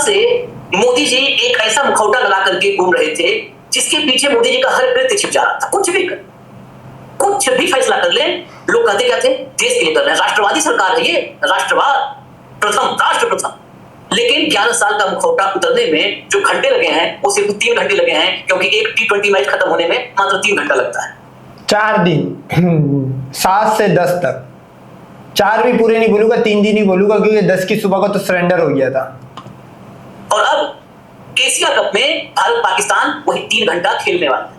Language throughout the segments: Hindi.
से मोदी जी एक ऐसा मुखौटा लगा करके घूम रहे थे जिसके पीछे मोदी जी का हर कृत्य छिप जा रहा था। कुछ भी फैसला कर ले, लोग कहते क्या थे, देश के लिए कर रहे हैं, राष्ट्रवादी सरकार है ये, राष्ट्रवाद प्रथम, राष्ट्र प्रथम। लेकिन 11 साल का मुखौटा उतरने में जो घंटे लगे हैं वो सिर्फ 3 घंटे लगे हैं, क्योंकि एक T20 मैच खत्म होने में मात्र 3 घंटा लगता है। 4 दिन 7 से 10 तक, 4 भी पूरे नहीं बोलूंगा, 3 दिन ही बोलूंगा, क्योंकि 10 की सुबह को तो सरेंडर हो गया था। और अब एशिया कप में भारत पाकिस्तान वही 3 घंटा खेलने वाला है।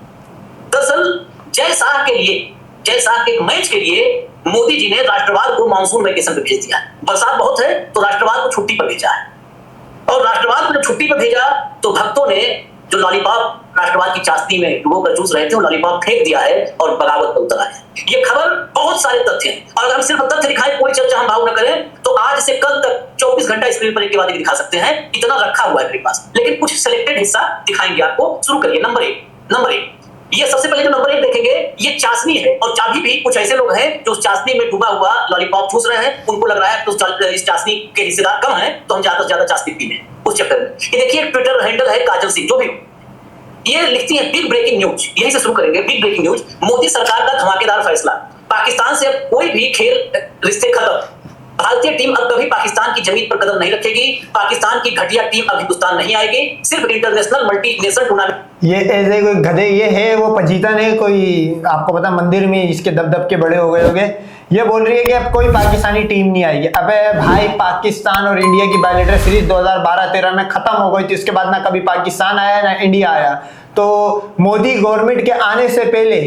दरअसल जय शाह के मैच के लिए मोदी जी ने राष्ट्रवाद को मानसून वेकेशन पे भेज दिया है। बरसात बहुत है तो राष्ट्रवाद को छुट्टी पर भेजा है, और राष्ट्रवाद को जब छुट्टी पर भेजा तो भक्तों ने जो लॉलीपॉप राष्ट्रवाद की चाशनी में डुबोकर चूस रहे थे वो लॉलीपॉप फेंक दिया है और बगावत पर उतर आए। ये खबर बहुत सारे तथ्य हैं, और अगर हम सिर्फ तथ्य दिखाएं, कोई चर्चा हम भाव न करें, तो आज से कल तक 24 घंटा स्क्रीन पर एक के बाद एक दिखा सकते हैं, इतना रखा हुआ है मेरे पास। लेकिन कुछ सिलेक्टेड हिस्सा दिखाएंगे आपको। शुरू करिए नंबर एक। ये सबसे पहले जो नंबर 1 देखेंगे, ये चाशनी है, और चाबी भी कुछ ऐसे लोग हैं जो उस चाशनी में डूबा हुआ लॉलीपॉप चूस रहे हैं। उनको लग रहा है तो इस चाशनी के हिस्सेदार कम है तो हम ज्यादा से ज्यादा चाशनी पी लें, उस चक्कर में। ये देखिए ट्विटर हैंडल है काजल सिंह, जो भी हो, ये लिखती है बिग ब्रेकिंग न्यूज। यहीं से शुरू करेंगे। बिग ब्रेकिंग न्यूज, मोदी सरकार का धमाकेदार फैसला, पाकिस्तान से अब कोई भी खेल रिश्ते खत्म। भारतीय टीम अब कभी पाकिस्तान की जमीन पर कदम नहीं रखेगी। पाकिस्तान की घटिया टीम अब हिंदुस्तान नहीं आएगी। सिर्फ इंटरनेशनल मल्टी नेशनल टूर्नामेंट। ये ऐसे कोई गधे, ये है वो पजीतन है कोई, आपको पता, मंदिर में इसके दब के बड़े हो गए होंगे। ये बोल रही है कि अब कोई पाकिस्तानी टीम नहीं आएगी। अबे भाई, पाकिस्तान और इंडिया की बायलेटरल सीरीज 2012-13 में खत्म हो गई थी। उसके बाद ना कभी पाकिस्तान आया ना इंडिया आया। तो मोदी गवर्नमेंट के आने से पहले,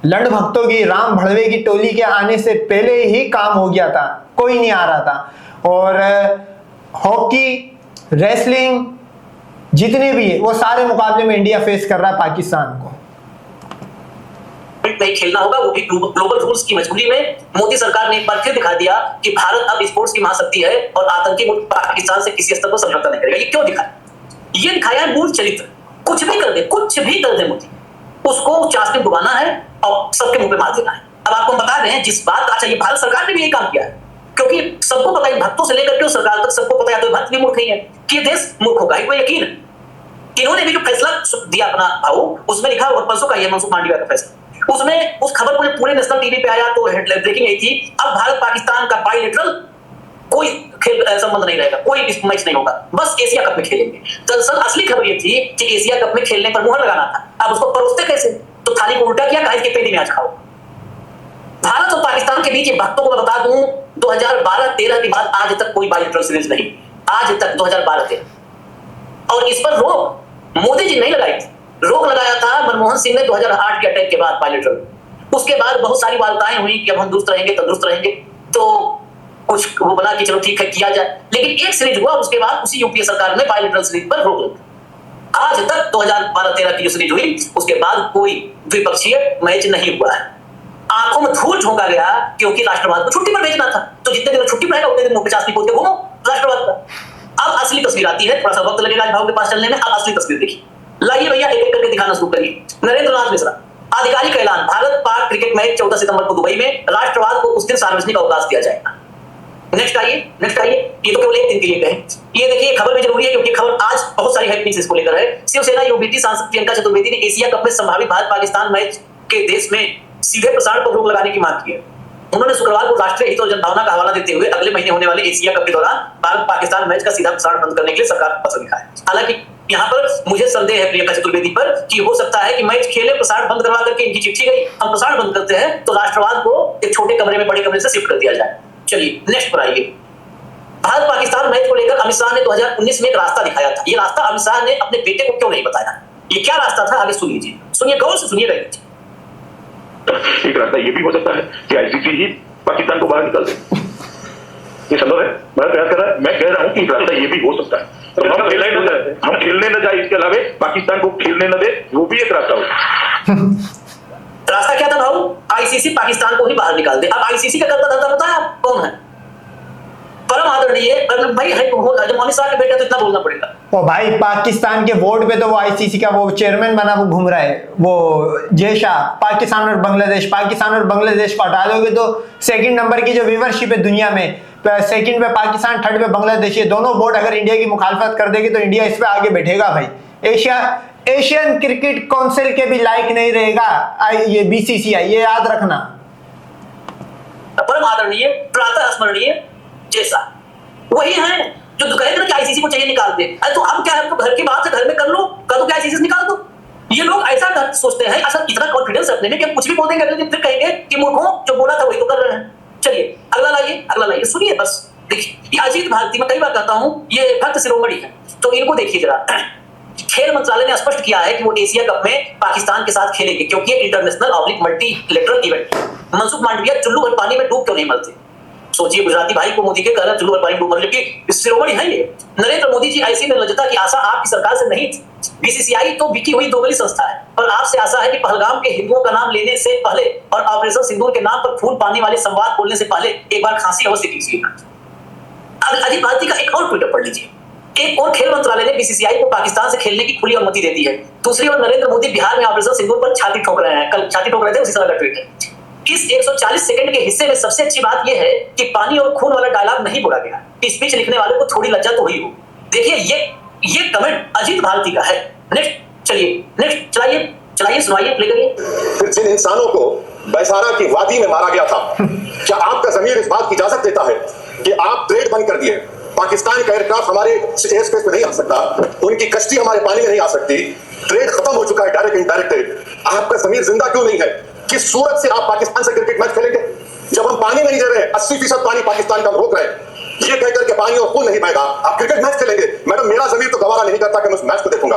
लंड भक्तों की, राम भड़वे की टोली के आने से पहले ही काम हो गया था, कोई नहीं आ रहा था। और हॉकी, रेसलिंग, जितने भी है वो सारे मुकाबले में इंडिया फेस कर रहा है पाकिस्तान को। नहीं खेलना होगा, वो भी ग्लोबल रूल्स की मजबूरी में। मोदी सरकार ने एक बार फिर दिखा दिया कि भारत अब स्पोर्ट्स की महाशक्ति है और आतंकी मुल्क पाकिस्तान से किसी स्तर पर समझौता नहीं करेगा। ये क्यों दिखाया? ये दिखाया है मूल चरित्र। कुछ भी कर दे मोदी, उसको चाशनी डुबाना है और सबके मुंह पे मार देना है। अब आपको हम बता रहे हैं जिस बात, अच्छा ये भारत सरकार ने भी ये काम किया है, क्योंकि सबको पता है, भक्तों से लेकर के सरकार तक सबको पता है, तो भक्त भी मूर्ख नहीं है कि देश मूर्ख होगा, कोई यकीन है। इन्होंने भी जो फैसला दिया अपना भाव, उसमें लिखा और परसों का ये मनसुख मांडविया का फैसला, उसमें उस खबर को जब पूरे नेशनल टीवी पे आया तो हेडलाइन ब्रेकिंग यही थी, अब भारत पाकिस्तान का बायलैटरल कोई खेल संबंध नहीं रहेगा, कोई मैच नहीं होगा, बस एशिया कप में खेलेंगे। दरअसल असली खबर ये थी कि एशिया कप में खेलने पर मुहर लगाना था। अब उसको परोसते कैसे? तो थाली को उल्टा किया, कहा कि पेटी में आज खाओ। भारत और पाकिस्तान के बीच भक्तों को मैं बता दूं, 2012-13 के बाद आज तक कोई बायलैटरल सीरीज नहीं, आज तक 2012-13। और इस पर रोक मोदी जी नहीं लगाई थी, रोक लगाया था मनमोहन सिंह ने 2008 के अटैक के बाद बायलैटरल। उसके बाद बहुत सारी वार्ताएं हुई कि अब हम दुरुस्त रहेंगे, तंदुरुस्त रहेंगे, तो कुछ वो बना कि चलो ठीक है किया जाए। लेकिन एक सीरीज हुआ, उसके बाद उसी यूपीए सरकार ने बायलैटरल सीरीज पर रोक लगी। आज तक 2012-13 की जो सीरीज हुई, उसके बाद कोई द्विपक्षीय मैच नहीं हुआ है। आंखों में धूल झोंका गया क्योंकि राष्ट्रवाद को छुट्टी पर भेजना था, तो जितने दिन छुट्टी पर रहेगा उतने दिन मुंह पे चाशनी पोत के घूमो राष्ट्रवाद का। अब असली तस्वीर आती है, थोड़ा सा वक्त लगेगा भाव के पास चलने में। अब असली तस्वीर देखिए, लाइए भैया, एक एक करके दिखाना शुरू करिए। नरेंद्रनाथ मिश्रा, आधिकारिक ऐलान, भारत पाक क्रिकेट मैच 14 सितंबर को दुबई में, राष्ट्रवाद को उस दिन सार्वजनिक अवकाश दिया जाएगा। नेक्स्ट आइए। ये तो केवल एक दिन के लिए कहे। ये देखिए खबर भी जरूरी है क्योंकि खबर आज बहुत सारी हैपनिंग्स इसको लेकर है। शिवसेना यूबीटी सांसद प्रियंका चतुर्वेदी ने एशिया कप में संभावित भारत पाकिस्तान मैच के देश में सीधे प्रसारण पर रोक लगाने की मांग की है। उन्होंने शुक्रवार को राष्ट्रीय हित और जनभावना का हवाला देते हुए अगले महीने होने वाले एशिया कप के दौरान भारत पाकिस्तान मैच का सीधा प्रसारण बंद करने के लिए सरकार को पत्र लिखा है। हालांकि यहाँ पर मुझे संदेह है प्रियंका चतुर्वेदी पर कि हो सकता है कि मैच खेले, प्रसारण बंद करवा करके इनकी चिट्ठी गई, हम प्रसारण बंद करते हैं तो राष्ट्रवाद को एक छोटे कमरे में बड़े कमरे से शिफ्ट कर दिया जाए। चलिए नेक्स्ट पर आइए। भारत पाकिस्तान मैच को लेकर अमित शाह ने 2019 में एक रास्ता दिखाया था। ये रास्ता अमित शाह ने अपने बेटे को क्यों नहीं बताया? ये क्या रास्ता था, आगे सुन लीजिए, सुनिए, गौर से सुनिएगा। एक रास्ता ये भी हो सकता है कि आईसीसी ही पाकिस्तान को बाहर निकाल दे। ये संभव है, मैं प्रयास कर रहा है, मैं कह रहा हूँ कि रास्ता ये भी हो सकता है। तो हम खेलने न जाए, इसके अलावा पाकिस्तान को खेलने न दे, वो भी एक रास्ता हो। रास्ता क्या था भाऊ? आईसीसी पाकिस्तान को ही बाहर निकाल दे। अब आईसीसी का करता धंधा पता है आप कौन है? परम आदरणीय भाई है, जब अमित शाह के बेटे तो इतना बोलना पड़ेगा। ओ भाई, पाकिस्तान के बोर्ड पे तो वो आईसीसी का वो चेयरमैन बना, वो घूम रहा है, वो जय शाह। पाकिस्तान और बांग्लादेश को हटा दोगे तो सेकंड नंबर की जो व्यूवरशिप है दुनिया में, सेकंड पे पाकिस्तान, थर्ड पे बांग्लादेश, ये दोनों बोर्ड अगर इंडिया की मुखालफत कर देगी तो इंडिया इस पे आगे बैठेगा भाई। एशियन क्रिकेट काउंसिल के भी लायक नहीं रहेगा ये बीसीसीआई, ये याद रखना। परम आदरणीय, प्रातः स्मरणीय जैसा वही है जो कहे कि आईसीसी को चाहिए निकाल दे। अरे तो अब क्या है, तो घर की बात से घर में कर लो, कर दो, क्या आईसीसी निकाल दो। ये लोग ऐसा सोचते हैं, ऐसा इतना कॉन्फिडेंस अपने में कि हम कुछ भी बोल देंगे, अगले दिन फिर कहेंगे कि मूर्खों जो बोला था वही तो कर रहे हैं। चलिए अगला लाइए, सुनिए बस। देखिए ये अजीत भारती, मैं कई बार कहता हूं ये भक्त शिरोमणि है, तो इनको देखिए जरा। खेल मंत्रालय ने स्पष्ट किया है कि वो एशिया कप में पाकिस्तान के साथ खेलेंगे क्योंकि ये इंटरनेशनल ऑब्लिक मल्टीलेटरल इवेंट है। मनसुख मांडविया चुल्लू भर पानी में डूब क्यों नहीं मरते? सोचिए, गुजराती भाई को मोदी के कह रहे हैं चुल्लू भर पानी में डूब मर, जबकि शिरोमणि है ये। नरेंद्र मोदी जी, ऐसी निर्लज्जता की आशा आपकी सरकार से नहीं थी। बीसीसीआई तो बिकी हुई दोगली संस्था है, और आपसे आशा है कि पहलगाम के हिंदुओं का नाम लेने से पहले और ऑपरेशन सिंदूर के नाम पर खून पानी वाले संवाद बोलने से पहले एक बार खांसी अवश्य कीजिएगा। अजीत भारती का एक और ट्वीट पढ़ लीजिए। एक और खेल मंत्रालय ने बीसीसीआई को पाकिस्तान से खेलने की खुली अनुमति दे दी है। दूसरी ओर नरेंद्र मोदी बिहार में ऑपरेशन सिंदूर पर छाती ठोक रहे हैं। कल छाती ठोक रहे थे, उसी तरह का ट्वीट है। इस 140 सेकंड के हिस्से में सबसे अच्छी बात यह है कि पानी और खून वाला डायलॉग नहीं बोला गया। स्पीच लिखने वाले को थोड़ी लज्जा तो हुई हो। देखिए ये कमेंट अजीत भारती का है। नेक्स्ट चलाइए, सुनाइए, प्ले करिए। फिर जिन इंसानों को बैसारा की वादी में मारा गया था, क्या आपका ज़मीर इस बात की इजाजत देता है कि आप ट्रेड बंद कर दिए? पाकिस्तान का एयरक्राफ्ट हमारे एयर स्पेस में नहीं आ सकता, उनकी कश्ती हमारे पानी में नहीं आ सकती, ट्रेड खत्म हो चुका है, डायरेक्ट इनडायरेक्ट ट्रेड। आपका ज़मीर जिंदा क्यों नहीं है? किस सूरत से आप पाकिस्तान से क्रिकेट मैच खेलेंगे जब हम पानी नहीं दे रहे हैं? 80% पानी पाकिस्तान का रोक रहे हैं, ये कहकर के पानी और खून नहीं बहेगा, आप क्रिकेट मैच खेलेंगे? मैडम, मेरा ज़मीर तो गवारा नहीं करता कि मैं उस मैच को देखूंगा।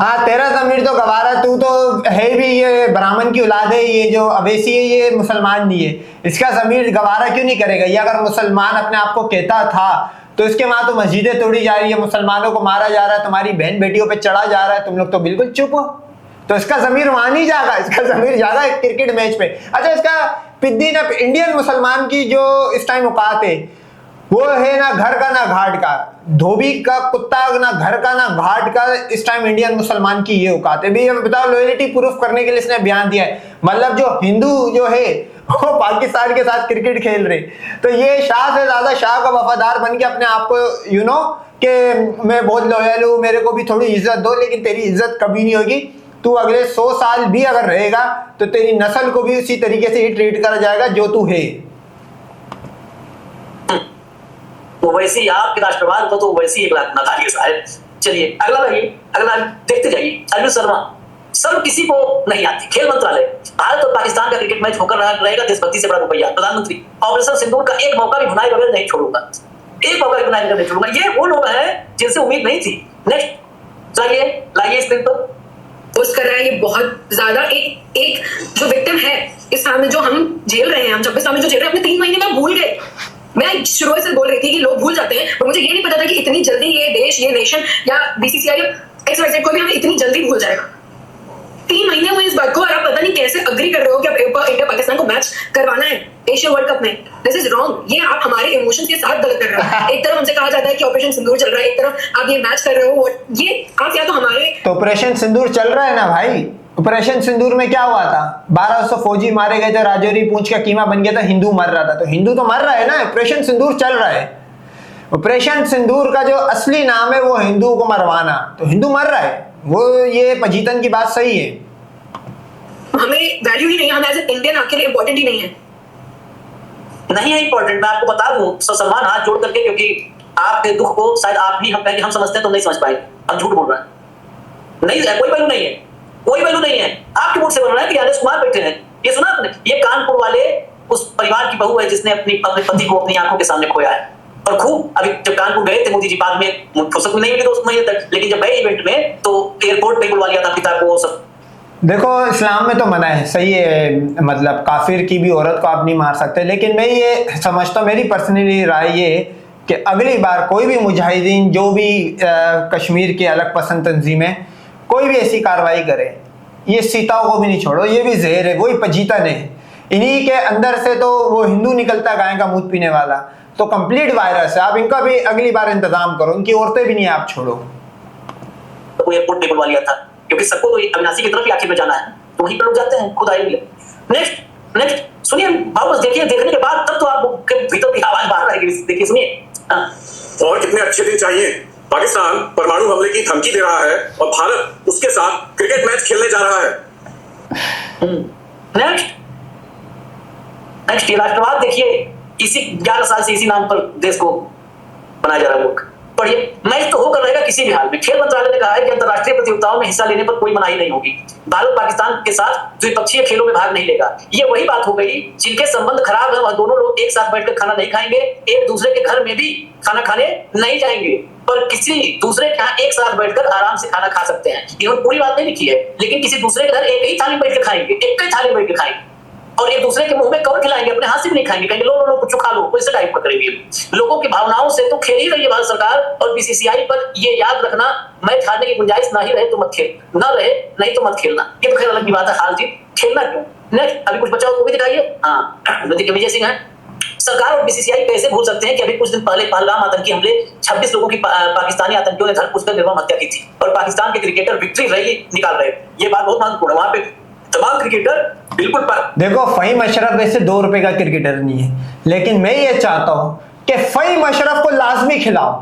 हाँ, तेरा ज़मीर तो गवारा, तू तो है भी ये ब्राह्मण की औलाद है, ये जो अवेसी है ये मुसलमान नहीं है, इसका ज़मीर गवारा क्यों नहीं करेगा? ये अगर मुसलमान अपने आप को कहता था तो इसके वहां तो मस्जिदें तोड़ी जा रही है, मुसलमानों को मारा जा रहा है, तुम्हारी बहन बेटियों पे चढ़ा जा रहा है, तुम लोग तो बिल्कुल चुप हो। तो इसका ज़मीर वहां नहीं जाएगा, इसका ज़मीर जाएगा क्रिकेट मैच पे। अच्छा, इसका पिद्दी ना इंडियन मुसलमान की जो इस टाइम औकात है वो है ना घर का ना घाट का, धोबी का कुत्ता ना घर का ना घाट का। इस टाइम इंडियन मुसलमान की ये औकात है। भी बताओ, लॉयल्टी प्रूफ करने के लिए इसने बयान दिया है। मतलब जो हिंदू जो है वो पाकिस्तान के साथ क्रिकेट खेल रहे, तो ये शाह से ज्यादा शाह का वफादार बन के अपने आप को कि मैं बहुत लॉयल हूँ, मेरे को भी थोड़ी इज्जत दो, लेकिन तेरी इज्जत कभी नहीं होगी। तू अगले 100 साल भी अगर रहेगा तो तेरी नस्ल को भी उसी तरीके से ही ट्रीट करा जाएगा जो तू है। तो वैसे ही आपके राष्ट्रवाद तो वैसे ही एक नकारिए साहब। चलिए अगला देखते जाइए। अरविंद शर्मा, सर्व किसी को नहीं आती। खेल मंत्रालय, भारत और पाकिस्तान का क्रिकेट मैच होकर रहेगा देशभक्ति से बड़ा रुपया। प्रधानमंत्री, ऑपरेशन सिंदूर का एक मौका भी भुनाए बगैर नहीं छोड़ूंगा, एक मौका भी भुनाए बगैर नहीं छोड़ूंगा। ये वो लोग हैं जिनसे उम्मीद नहीं थी। नेक्स्ट लाइए स्क्रीन पर। पोस्ट कर रहा है, ये बहुत ज्यादा एक जो विक्टिम है इस सामने जो हम झेल रहे हैं, हम 26 सामने जो झेल रहे हैं, अपने 3 महीने में भूल गए। मैं शुरू से बोल रही थी कि लोग भूल जाते हैं, पर मुझे ये नहीं पता था कि इतनी जल्दी ये देश, ये नेशन या बीसीसीआई XYZ को भी हमें इतनी जल्दी भूल जाएगा। 3 महीने हुए इस बात को, और आप पता नहीं कैसे अग्री कर रहे हो कि इंडिया पाकिस्तान को मैच करवाना है एशिया वर्ल्ड कप में। This is wrong. ये आप हमारे इमोशंस के साथ गलत कर रहे हो। एक तरफ हमसे कहा जाता है कि ऑपरेशन सिंदूर चल रहा है, एक तरफ आप ये मैच कर रहे हो। ये आप या तो हमारे तो ऑपरेशन सिंदूर चल रहा है ना भाई। ऑपरेशन सिंदूर में क्या हुआ था? 1200 फौजी मारे गए थे, राजौरी पूंछ का कीमा बन गया था, हिंदू मर रहा था। तो हिंदू तो मर रहा है ना, ऑपरेशन सिंदूर चल रहा है। ऑपरेशन सिंदूर का जो असली नाम है वो हिंदू को मरवाना, तो हिंदू मर रहा है। वो ये पजीतन की बात सही है। हमें वैल्यू ही नहीं है, हम एज ए इंडियन आपके लिए इंपॉर्टेंट ही नहीं है। नहीं है इंपॉर्टेंट, मैं आपको बता दूं सलमान हाथ जोड़ करके, क्योंकि आपके दुख को शायद आप भी हम समझते हैं तो नहीं समझ पाए। हम झूठ बोल रहे हैं, नहीं है, कोई वैल्यू नहीं है, कोई वैल्यू नहीं है। आपके मुंह से बोल रहा है कि आदेश कुमार बैठे हैं। ये सुना आपने? ये कानपुर वाले उस परिवार की बहू है जिसने अपने पति को अपनी आंखों के सामने खोया है। और खूब अभी जब कानपुर गए थे मोदी जी, बाद में फुर्सत नहीं मिली 2 महीने तक, लेकिन जब गए इवेंट में तो एयरपोर्ट पे बुलवा लिया था पिता को। सब देखो, इस्लाम में तो मना है, सही है, मतलब काफिर की भी औरत को आप नहीं मार सकते। लेकिन मैं ये समझता हूँ, मेरी पर्सनली राय ये कि अगली बार कोई भी मुजाहिदीन, जो भी कश्मीर के अलग पसंद तंजीमें कोई भी ऐसी कार्रवाई करे, ये सीताओं को भी नहीं छोड़ो। ये भी जहर है, वही पजीतन है। इन्हीं के अंदर से तो वो हिंदू निकलता गाय का मूत पीने वाला, तो कंप्लीट वायरस है। आप इनका भी अगली बार इंतजाम करो, इनकी औरतें भी नहीं आप छोड़ो। तो एयरपोर्ट पे बुलवा लिया था, क्योंकि सबको तो अविनाशी की तरफ ही आखिर में जाना है, तो वहीं पर लोग जाते हैं, खुद आए मिले। नेक्स्ट सुनिए बाबू, बस देखिए, देखने के बाद तब तो आपके भीतर की आवाज बाहर आएगी। देखिए सुनिए। और कितने अच्छे दिन चाहिए। पाकिस्तान परमाणु हमले की धमकी दे रहा है और भारत उसके साथ क्रिकेट मैच खेलने जा रहा है। नेक्स्ट ये राष्ट्रवाद देखिए, इसी 11 साल से इसी नाम पर देश को बनाया जा रहा है मुल्क। पढ़िए, मैच तो होकर रहेगा किसी भी हाल में। खेल मंत्रालय ने कहा है कि अंतर्राष्ट्रीय प्रतियोगिताओं में हिस्सा लेने पर कोई मनाही नहीं होगी। भारत पाकिस्तान के साथ द्विपक्षीय खेलों में भाग नहीं लेगा। ये वही बात हो गई, जिनके संबंध खराब है वह दोनों लोग एक साथ बैठकर खाना नहीं खाएंगे, एक दूसरे के घर में भी खाना खाने नहीं जाएंगे, पर किसी दूसरे के यहाँ एक साथ बैठकर आराम से खाना खा सकते हैं। इन्होंने पूरी बात नहीं लिखी है, लेकिन किसी दूसरे के घर एक ही थाली में बैठ के खाएंगे, एक ही थाली में बैठ के खाएंगे, और एक दूसरे के मुंह में कवर खिलाएंगे, अपने हाथ से भी नहीं खाएंगे, कहेंगे लो लो लो कुछ खा लो, इस टाइप का करेंगे। लोगों की भावनाओं से तो खेल ही रही है भारत सरकार, और बीसीसीआई पर ये याद रखना, मैच हारने की गुंजाइश ना ही रहे तो मत खेल, ना रहे नहीं तो मत खेलना। ये तो खैर अलग की बात है, हार जीत खेलना क्यों। नेक्स्ट, अभी कुछ बचा हो तो भी दिखाइए। हाँ, विजय सिंह है। सरकार और बीसीसीआई कैसे भूल सकते हैं कि अभी कुछ दिन पहले पहलगाम आतंकी हमले 26 लोगों की पाकिस्तानी आतंकियों ने धर पुछकर निर्मम हत्या की थी, और पाकिस्तान के क्रिकेटर विक्ट्री रैली निकाल रहे। ये बात बहुत महत्वपूर्ण है। वहां पे तमाम क्रिकेटर बिल्कुल देखो, फहीम अशरफ वैसे 2 रुपए का क्रिकेटर नहीं है, लेकिन मैं ये चाहता हूं कि फहीम अशरफ को लाजमी खिलाओ।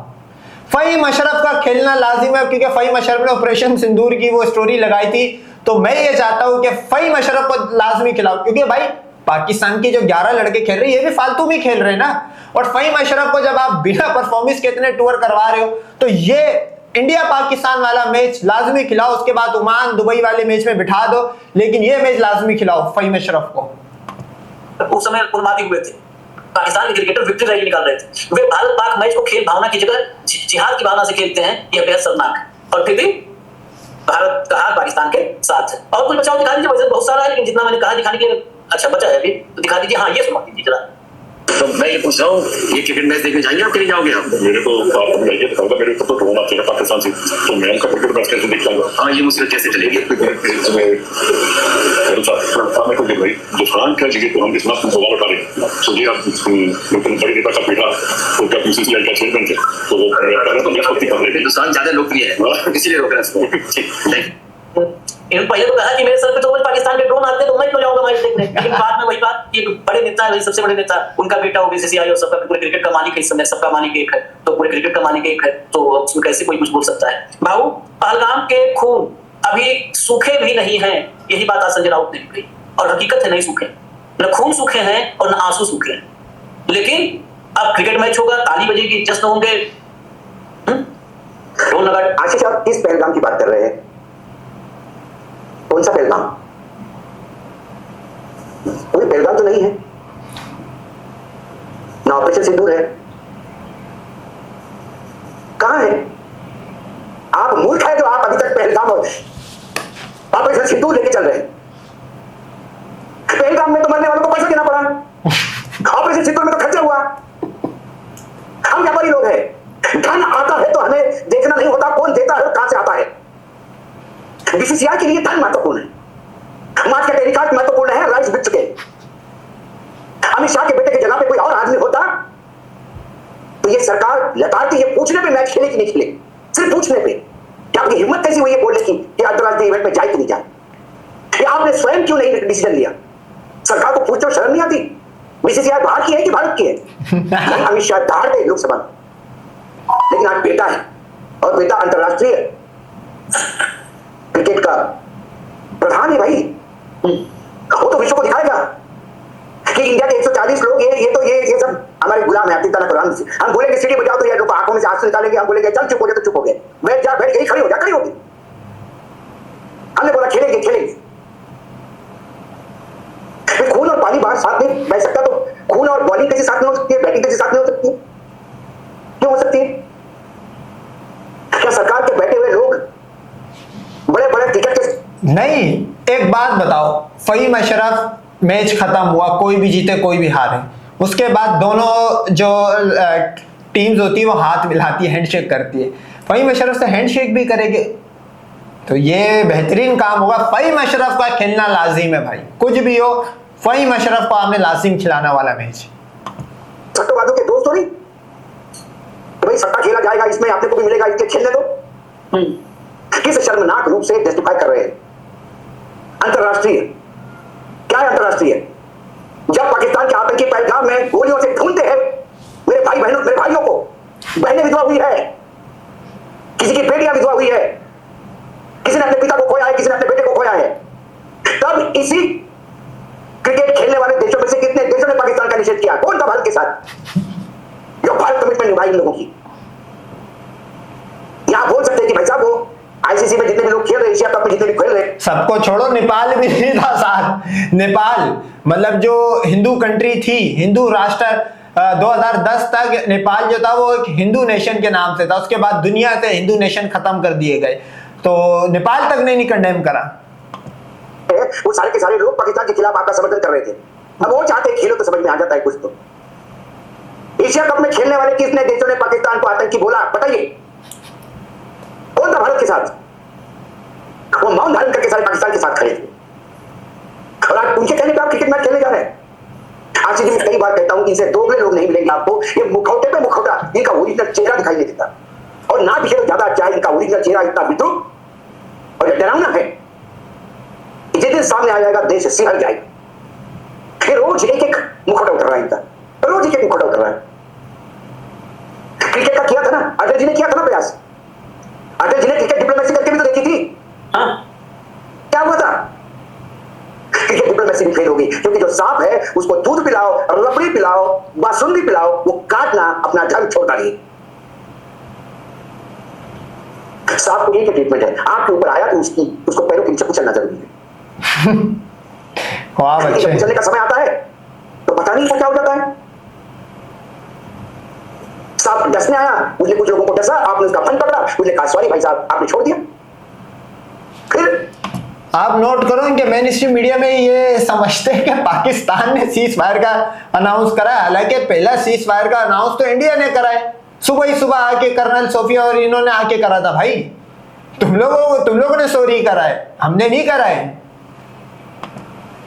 फहीम अशरफ का खेलना लाजिम है, क्योंकि फहीम अशरफ ने ऑपरेशन सिंदूर की वो स्टोरी लगाई थी। तो मैं ये चाहता हूं कि फहीम अशरफ को लाजमी खिलाओ, क्योंकि भाई पाकिस्तान के जो 11 लड़के खेल रहे हैं, ये भी फालतू में खेल रहे हैं ना। और फहीम अशरफ को जब आप बिना परफॉर्मेंस के इतने टूर करवा रहे हो, तो ये इंडिया पाकिस्तान वाला मैच लाजमी खिलाओ। उसके बाद ओमान दुबई वाले मैच में बिठा दो, लेकिन ये मैच लाजमी खिलाओ फहीम अशरफ को। उस समय उन्मादी हुए थे, पाकिस्तान के क्रिकेटर विक्ट्री रैली निकाल रहे थे। वे भारत पाक मैच को खेल भावना की जगह जिहाद की भावना से खेलते हैं। यह बेहद शर्मनाक है, और फिर भी भारत का हाथ पाकिस्तान के साथ है। और कुछ बचाओ दिखा दीजिए, वैसे बहुत सारा है, लेकिन जितना मैंने कहा दिखाने के लिए अच्छा बचा है अभी, तो दिखा दीजिए। हाँ, ये सुना दीजिए जरा। तो मैं ये पूछ रहा हूँ, ये क्रिकेट मैच देखने जाएंगे आप कि नहीं जाओगे? आप मेरे को मेरे को तो ड्रोन आते हैं पाकिस्तान से, तो मैं उनका क्रिकेट मैच कैसे देख लूंगा? हाँ, ये मुश्किल कैसे चलेगी? जो फ्रांस का जगह तो हम इतना सवाल उठा रहे हैं, सोचिए आप बड़े नेता का बेटा उनका बीसीसीआई का चेयरमैन है, तो वो तो मैच होती कर रहे हैं। हिंदुस्तान ज्यादा लोकप्रिय है, इसीलिए रोक रहे हैं। इन पहले तो कहा कि मेरे सर पे तो पाकिस्तान के ड्रोन आते हैं, तो मैं क्यों जाऊंगा मैच देखने। लेकिन बाद में वही बात कि बड़े नेता है, सबसे बड़े नेता, उनका बेटा हो बीसीसीआई और सबका पूरे क्रिकेट का मालिक है, इस समय सबका मालिक एक है, तो पूरे क्रिकेट का मालिक एक है, तो उसमें कैसे कोई कुछ बोल सकता है। भाऊ, पहलगाम के खून अभी सूखे भी नहीं है, यही बात आज संजय राउत ने कही, और हकीकत है नहीं सूखे, न खून सूखे हैं और न आंसू सूखे हैं। लेकिन अब क्रिकेट मैच होगा, ताली बजेगी, जश्न होंगे, ढोल नगाड़े। आशीष, आप किस पहलगाम की बात कर रहे हैं? कौन सा पहलगाम? कोई पहलगाम तो नहीं है ना, ऑपरेशन सिंदूर है। कहां है? आप मूर्ख है जो आप अभी तक पहलगाम और ऑपरेशन सिंदूर लेके चल रहे हैं। पहलगाम में तो मरने वालों को पैसा देना पड़ा, ऑपरेशन सिंदूर में तो खर्चा हुआ। हम व्यापारी लोग हैं, धन आता है तो हमें देखना नहीं होता कौन देता है और कहां से आता है। बीसीसीआई के लिए धन महत्वपूर्ण है, समाज के तहरीकात महत्वपूर्ण है, राइट्स बिक चुके। अमित शाह के बेटे की जगह पे कोई और आदमी होता तो ये सरकार लताड़ती, ये पूछने पे मैच खेले कि नहीं खेले, सिर्फ पूछने पे कि आपकी हिम्मत कैसी हुई है बोलने की कि अंतरराष्ट्रीय इवेंट में जाए कि नहीं जाए। ये आपने स्वयं क्यों नहीं डिसीजन लिया? सरकार को पूछते शर्म नहीं आती? बीसीसीआई बाहर की है कि भारत की है? अमित शाह दाड़ गए लोकसभा, लेकिन आज बेटा है, और बेटा अंतरराष्ट्रीय क्रिकेट का प्रधान है भाई। वो तो विश्व को दिखाएगा कि इंडिया के 140 लोग ये सब हमारे गुलाम है। हम बोलेंगे सीढ़ी बजाओ तो ये लोग आंखों में से आंसू निकालेंगे, हम बोलेंगे चल चुप हो गए तो चुप हो गए, बैठ जा बैठ गई, खड़ी हो जा खड़ी होगी। हमने बोला खेलेंगे खेलेंगे, खून और पानी बाहर साथ नहीं बैठ सकता, तो खून और बॉलिंग कैसे साथ में हो सकती है, बैटिंग कैसे साथ में हो सकती है? क्यों हो सकती है? क्या सरकार के बैठे हुए लोग बड़े बड़े टिकट के नहीं? एक बात बताओ, फहीम अशरफ मैच खत्म हुआ, कोई भी जीते कोई भी हारे, उसके बाद दोनों जो टीम्स होती है वो हाथ मिलाती है, हैंडशेक करती है। फहीम अशरफ से हैंडशेक भी करेंगे तो ये बेहतरीन काम होगा। फहीम अशरफ का खेलना लाजिम है भाई, कुछ भी हो, फहीम अशरफ को आपने लाजिम खिलाना वाला मैच। सट्टेबाजों के दोस्त हो नहीं तो भाई सट्टा खेला जाएगा, इसमें आपने को भी मिलेगा, इसके खेलने दो। किस शर्मनाक रूप से जस्टिफाई कर रहे हैं? अंतरराष्ट्रीय क्या है? अंतरराष्ट्रीय जब पाकिस्तान के आतंकी पहलगाम में गोलियों से ढूंढते हैं मेरे भाइयों को, बहनें विधवा हुई है, किसी की बेटियां विधवा हुई है, किसी ने अपने पिता को खोया है, किसी ने अपने बेटे को खोया है, तब इसी क्रिकेट खेलने वाले देशों में से कितने देशों ने पाकिस्तान का निषेध किया? कौन था भारत के साथ जो भारत कमिटमेंट निभाई इन लोगों की? यहां बोल सकते हैं कि भाई साहब वो आईसीसी में जितने भी लोग खेल रहे, एशिया कप में जितने भी खेल रहे, सबको छोड़ो, नेपाल भी नहीं था साथ। नेपाल मतलब जो हिंदू कंट्री थी, हिंदू राष्ट्र, 2010 तक नेपाल जो था वो एक हिंदू नेशन के नाम से था, उसके बाद दुनिया से हिंदू नेशन खत्म कर दिए गए, तो नेपाल तक ने नहीं कंडेम करा। वो सारे के सारे लोग पाकिस्तान के खिलाफ आपका समर्थन कर रहे थे। अब वो चाहते हैं खेलो तो समझ में आ जाता है कुछ। तो एशिया कप में खेलने वाले किसने देशों ने पाकिस्तान को आतंकी बोला? बताइए, कौन था भारत के साथ? वो मौन धारण करके सारे पाकिस्तान के साथ खड़े थे, और आज उनके कहने पर आप क्रिकेट मैच खेलने जा रहे हैं। आज मैं कई बार कहता हूं कि इनसे दोगले लोग नहीं मिलेंगे आपको। ये मुखौटे पे मुखौटा, इनका ओरिजिनल चेहरा दिखाई नहीं देता, और ना दिखे तो ज्यादा अच्छा है। इनका ओरिजिनल चेहरा इतना विद्रुप और डरावना है, जिस दिन सामने आ जाएगा देश सिहर जाएगा। फिर रोज एक एक मुखौटा उतर रहा है इनका, रोज एक एक मुखौटा उतर रहा है। क्रिकेट का किया था ना, अटल जी ने किया था ना प्रयास। अटल जी ने क्रिकेट डिप्लोमेसी करके भी तो देखी थी। हाँ, क्या हुआ था? क्रिकेट डिप्लोमेसी भी फेल होगी, क्योंकि जो सांप है उसको दूध पिलाओ, रबड़ी पिलाओ, बासुंदी पिलाओ, वो काटना अपना धर्म छोड़ता नहीं। सांप को ये ट्रीटमेंट है, आपके ऊपर आया तो उसको पैरों के नीचे कुचलना जरूरी है। चलने का समय आता है तो पता नहीं क्या हो जाता है। सांप डसने आया, उसने कुछ लोगों को डसा, आपने उसका फन पकड़ा, उसने कहा सॉरी भाई साहब, आपने छोड़ दिया। फिर आप नोट करो कि मेन स्ट्रीम मीडिया में ये समझते हैं कि पाकिस्तान ने सीज फायर का अनाउंस करा, हालांकि पहला सीज फायर का अनाउंस तो इंडिया ने करा है। सुबह ही सुबह आके कर्नल सोफिया और इन्होंने आके करा था। भाई तुम लोगों ने सॉरी करा है, हमने नहीं करा है।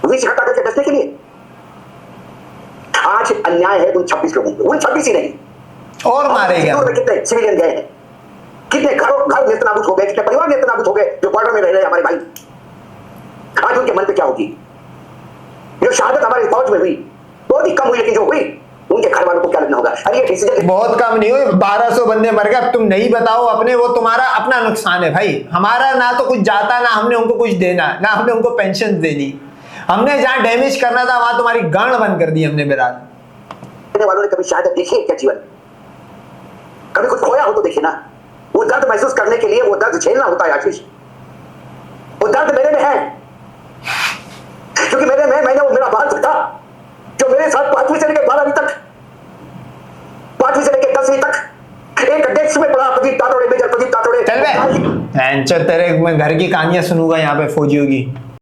विष हटा करके डसने के लिए आज अन्याय है उन 26 लोगों को, उन 26 ही नहीं और मारे गए। कितने सिविलियन गए हैं, कितने घर नेस्तनाबूद हो गए, कितने परिवार नेस्तनाबूद हो गए जो बॉर्डर में रह रहे हमारे भाई। आज उनके मन पे क्या होगी? जो शहादत हमारी फौज में हुई बहुत ही कम हुई, लेकिन जो हुई उनके घर वालों को क्या लगना होगा? अरे ये डिसीजन बहुत कम नहीं हुई, 1200 बंदे मर गए। अब तुम नहीं बताओ अपने, वो तुम्हारा अपना नुकसान है भाई। हमारा ना तो कुछ जाता, ना हमने उनको कुछ देना, ना हमने उनको पेंशन देनी। हमने जहां डैमेज करना था वहां तुम्हारी गांड बंद कर दी हमने। बेराद वालों ने कभी शहादत देखी है क्या जीवन? कभी कुछ खोया हो तो देखिए ना। वो दर्द महसूस करने के लिए वो दर्द झेलना होता है आशीष। वो दर्द मेरे में है, क्योंकि मैंने वो मेरा बाल था जो मेरे साथ 5वीं से लेकर 12वीं तक, 5वीं से लेकर 10वीं तक एक डेस्क में पड़ा। प्रदीप तातोड़े, मेजर प्रदीप तातोड़े। चल बे, तेरे मैं घर की कहानियां सुनूंगा यहाँ पे फौजियों की।